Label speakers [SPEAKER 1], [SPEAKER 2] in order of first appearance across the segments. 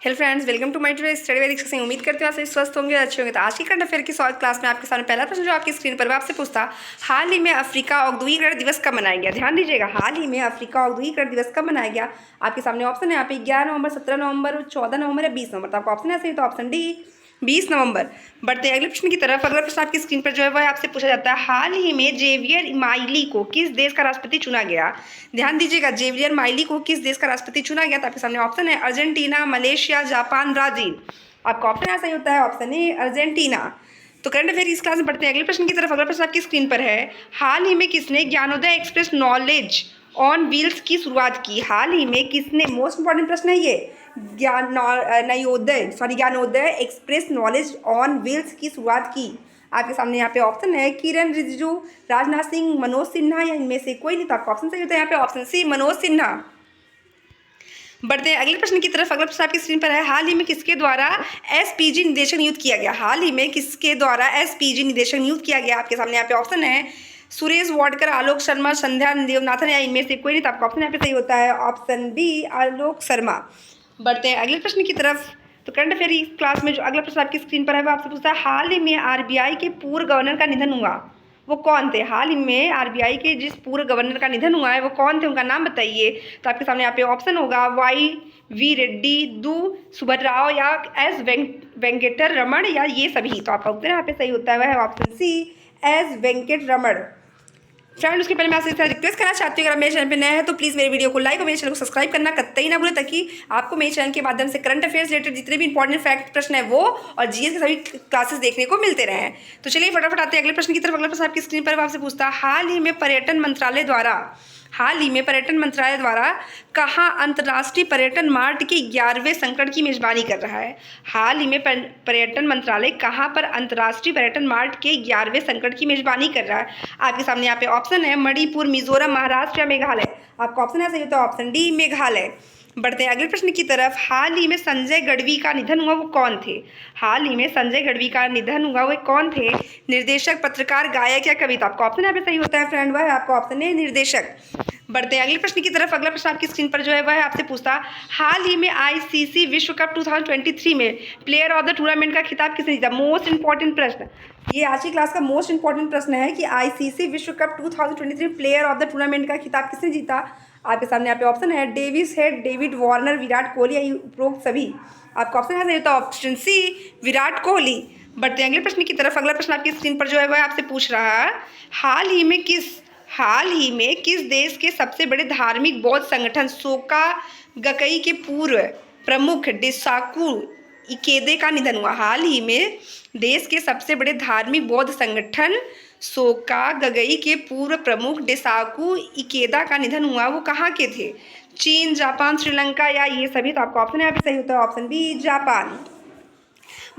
[SPEAKER 1] Hello friends, welcome to my today study with Diksha Singh. उम्मीद करते हैं आप सभी स्वस्थ होंगे, अच्छे होंगे। तो आज की करंट अफेयर की सॉल्व क्लास में आपके सामने पहला प्रश्न जो आपकी स्क्रीन पर मैं आपसे पूछता, हाल ही में अफ्रीका औद्योगिकरण दिवस कब मनाया गया। ध्यान दीजिएगा, हाल ही में अफ्रीका औद्योगिकरण दिवस कब मनाया गया। आपके सामने ऑप्शन है यहाँ पे 11 नवंबर, 17 नवंबर, 14 नवंबर या 20 नवंबर। तो आपका ऑप्शन है सही, तो ऑप्शन डी 20 नवंबर। बढ़ते हैं अगले प्रश्न की तरफ। अगला प्रश्न आपकी स्क्रीन पर जो है वह आपसे पूछा जाता है, हाल ही में जेवियर माइली को किस देश का राष्ट्रपति चुना गया। ध्यान दीजिएगा, जेवियर माइली को किस देश का राष्ट्रपति चुना गया। तो आपके सामने ऑप्शन है अर्जेंटीना, मलेशिया, जापान, ब्राजील। आपका ऑप्शन यहाँ सही होता है, ऑप्शन ए अर्जेंटीना। तो करंट अफेयर इस क्लास में पढ़ते हैं अगले प्रश्न की तरफ। अगला प्रश्न आपकी स्क्रीन पर है, हाल ही में किसने Gyanodaya express knowledge on wheels की शुरुआत की। हाल ही में किसने, मोस्ट इंपॉर्टेंट प्रश्न है ये, Gyanodaya express knowledge on wheels की शुरुआत की। आपके सामने यहाँ पे ऑप्शन है किरण रिजिजू, राजनाथ सिंह, मनोज सिन्हा या इनमें से कोई नहीं। तो आपका ऑप्शन सही होता है यहाँ पे, ऑप्शन सी मनोज सिन्हा। बढ़ते हैं अगले प्रश्न की तरफ। अगला प्रश्न आपकी स्क्रीन पर है, हाल ही में किसके द्वारा एसपीजी निदेशक नियुक्त किया गया। हाल ही में किसके द्वारा एसपीजी निदेशक नियुक्त किया गया। आपके सामने यहाँ पे ऑप्शन है सुरेश वाडकर, आलोक शर्मा, संध्या देवनाथन या इनमें से कोई नहीं। तो आपका ऑप्शन यहाँ पे सही होता है, ऑप्शन बी आलोक शर्मा। बढ़ते हैं अगले प्रश्न की तरफ। तो करंट अफेयर क्लास में जो अगला प्रश्न आपकी स्क्रीन पर है वो आपसे पूछता है, हाल ही में आरबीआई के पूर्व गवर्नर का निधन हुआ, वो कौन थे। हाल ही में आरबीआई के जिस पूर्व गवर्नर का निधन हुआ है वो कौन थे, उनका नाम बताइए। तो आपके सामने यहाँ पे ऑप्शन होगा वाई वी रेड्डी, दू सुब्बराव या एस वेंकटर रमण या ये सभी। तो आपका उत्तर यहाँ पे सही होता है वह है ऑप्शन सी एस वेंकट रमण। फ्रेंड, उसके पहले मैं आपसे रिक्वेस्ट करना चाहती हूँ, अगर मेरे चैनल पे नया है तो प्लीज़ मेरे वीडियो को लाइक और मेरे चैनल को सब्सक्राइब करना कतई ना भूलें, ताकि आपको मेरे चैनल के माध्यम से करंट अफेयर्स रिलेटेड जितने भी इंपॉर्टेंट फैक्ट प्रश्न है वो और जीएस के सभी क्लासेस देखने को मिलते रहें। तो चलिए फटाफट आते हैं अगले प्रश्न की तरफ। अगला प्रश्न आपकी स्क्रीन पर आपसे पूछता है, हाल ही में पर्यटन मंत्रालय द्वारा कहाँ अंतर्राष्ट्रीय पर्यटन मार्ट के 11वें संस्करण की मेजबानी कर रहा है। हाल ही में पर्यटन मंत्रालय कहाँ पर अंतर्राष्ट्रीय पर्यटन मार्ट के 11वें संस्करण की मेजबानी कर रहा है। आपके सामने यहाँ पे ऑप्शन है मणिपुर, मिजोरम, महाराष्ट्र या मेघालय। आपका ऑप्शन है सही होता है, ऑप्शन डी मेघालय। बढ़ते हैं अगले प्रश्न की तरफ। हाल ही में संजय गढ़वी का निधन हुआ, वो कौन थे। हाल ही में संजय गढ़वी का निधन हुआ वो कौन थे। निर्देशक, पत्रकार, गायक या कवि। तो आपका ऑप्शन यहाँ पे सही होता है फ्रेंड, वह है आपका ऑप्शन है निर्देशक। बढ़ते हैं अगले प्रश्न की तरफ। अगला प्रश्न आपकी स्क्रीन पर जो है वह आपसे पूछता, हाल ही में आईसीसी विश्व कप 2023 में प्लेयर ऑफ द टूर्नामेंट का खिताब किसने जीता। मोस्ट इंपॉर्टेंट प्रश्न, ये आज की क्लास का मोस्ट इंपॉर्टेंट प्रश्न है कि आईसीसी विश्व कप 2023 में प्लेयर ऑफ द टूर्नामेंट का खिताब किसने जीता। आपके सामने यहाँ पे ऑप्शन है Davis head, David Warner, Virat Kohli या उपरोक्त सभी। आपका ऑप्शन है सही होता है, ऑप्शन सी विराट कोहली। बढ़ते हैं अगले प्रश्न की तरफ। अगला प्रश्न आपकी स्क्रीन पर जो है वह आपसे पूछ रहा है, हाल ही में किस देश के सबसे बड़े धार्मिक बौद्ध संगठन सोका गकई के पूर्व प्रमुख डेसाकू इकेदे का निधन हुआ। हाल ही में देश के सबसे बड़े धार्मिक बौद्ध संगठन सोका गगई के पूर्व प्रमुख डेसाकू इकेदा का निधन हुआ, वो कहाँ के थे। चीन, जापान, श्रीलंका या ये सभी। तो आपका ऑप्शन यहाँ पे सही होता है, ऑप्शन बी जापान।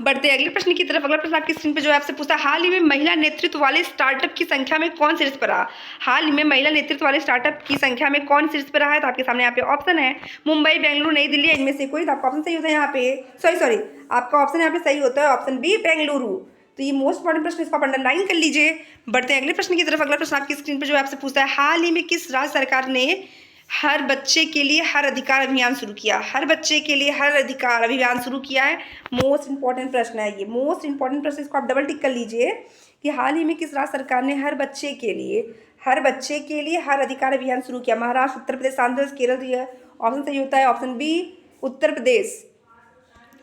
[SPEAKER 1] बढ़ते अगले प्रश्न की तरफ। अगला प्रश्न आपकी स्क्रीन पर जो है आपसे पूछा, हाल ही में महिला नेतृत्व वाले स्टार्टअप की संख्या में कौन शीर्ष पर रहा। हाल ही में महिला नेतृत्व वाले स्टार्टअप की संख्या में कौन शीर्ष पर रहा है। तो आपके सामने यहाँ पे ऑप्शन है मुंबई, बेंगलुरु, नई दिल्ली, इनमें से कोई। तो आपका ऑप्शन सही होता है यहाँ पे सॉरी आपका ऑप्शन यहाँ पे सही होता है, ऑप्शन बी बेंगलुरु। तो ये मोस्ट इंपॉर्टेंट प्रश्न, इसको आप अंडरलाइन कर लीजिए। बढ़ते हैं अगले प्रश्न की तरफ। अगला प्रश्न आपकी स्क्रीन पर जो आपसे पूछता है, हाल ही में किस राज्य सरकार ने हर बच्चे के लिए हर अधिकार अभियान शुरू किया। हर बच्चे के लिए हर अधिकार अभियान शुरू किया है। मोस्ट इंपॉर्टेंट प्रश्न है ये, मोस्ट इंपॉर्टेंट प्रश्न, इसको आप डबल टिक कर लीजिए कि हाल ही में किस राज्य सरकार ने हर बच्चे के लिए हर अधिकार अभियान शुरू किया। महाराष्ट्र, उत्तर प्रदेश, आंध्र प्रदेश, केरल। ऑप्शन सही होता है, ऑप्शन बी उत्तर प्रदेश।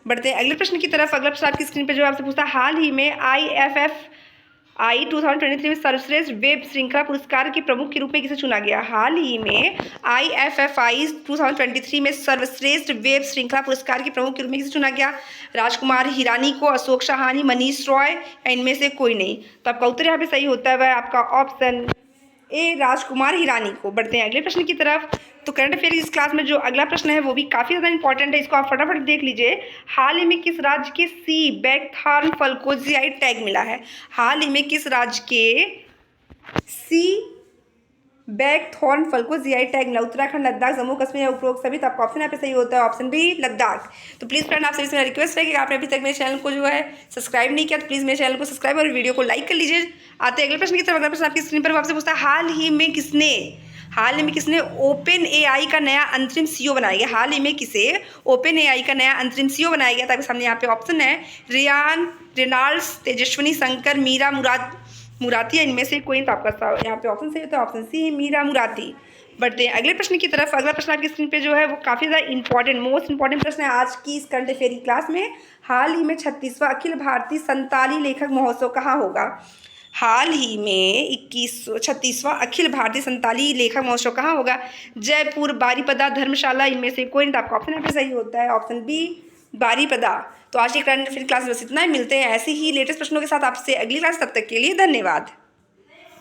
[SPEAKER 1] बढ़ते हैं अगले प्रश्न की तरफ। अगला प्रश्न आपकी स्क्रीन पर जो आपसे पूछता है, हाल ही में IFFI 2023 में सर्वश्रेष्ठ वेब श्रृंखला पुरस्कार के प्रमुख के रूप में किसे चुना गया। हाल ही में IFFI 2023 में सर्वश्रेष्ठ वेब श्रृंखला पुरस्कार के प्रमुख के रूप में किसे चुना गया। राजकुमार हिरानी को, अशोक शाहानी, मनीष रॉय या इनमें से कोई नहीं। तो आपका उत्तर यहाँ पे सही होता है वह आपका ऑप्शन ए राजकुमार हिरानी को। बढ़ते हैं अगले प्रश्न की तरफ। तो करंट अफेयर इस क्लास में जो अगला प्रश्न है वो भी काफ़ी ज़्यादा इंपॉर्टेंट है, इसको आप फटाफट देख लीजिए। हाल ही में किस राज्य के सी बैकथॉर्न फल को जीआई टैग मिला है। हाल ही में किस राज्य के सी बैकथॉर्न फल को जीआई टैग मिला। उत्तराखंड, लद्दाख, जम्मू कश्मीर या उपरोक्त सभी। तो आपका ऑप्शन यहाँ पे सही होता है, ऑप्शन बी लद्दाख। तो प्लीज़ फ्रेंड, आपसे मेरा रिक्वेस्ट है कि आपने अभी तक मेरे चैनल को जो है सब्सक्राइब नहीं किया तो प्लीज़ मेरे चैनल को सब्सक्राइब और वीडियो को लाइक कर लीजिए। आते अगले प्रश्न की तरफ। अगला प्रश्न आपकी स्क्रीन पर आपसे पूछता है, हाल ही में किसने हाल ही में किसने ओपन एआई का नया अंतरिम सीईओ बनाया गया? हाल ही में किसे ओपन एआई का नया अंतरिम सीईओ बनाया गया? ताकि सामने यहाँ पे ऑप्शन है रियान रेनॉल्ड्स, तेजस्विनी शंकर, मीरा मुराती है, इनमें से कोई। तो आपका यहाँ पे ऑप्शन सही होता है ऑप्शन सी है मीरा मुराती। बढ़ते हैं अगले प्रश्न की तरफ। अगला प्रश्न आपकी स्क्रीन पे जो है वो काफ़ी ज़्यादा इंपॉर्टेंट मोस्ट इंपॉर्टेंट प्रश्न है आज की इस करंट अफेयर की क्लास में। हाल ही में 36वां अखिल भारतीय संताली लेखक महोत्सव कहाँ होगा? हाल ही में 36वां अखिल भारतीय संताली लेखक महोत्सव कहाँ होगा? जयपुर, बारीपदा, धर्मशाला, इनमें से कोई नहीं। तो आपका ऑप्शन यहाँ पे सही होता है ऑप्शन बी बारीपदा। तो आज की करंट अफेयर क्लास बस इतना ही। मिलते हैं ऐसे ही लेटेस्ट प्रश्नों के साथ आपसे अगली क्लास। तब तक के लिए धन्यवाद।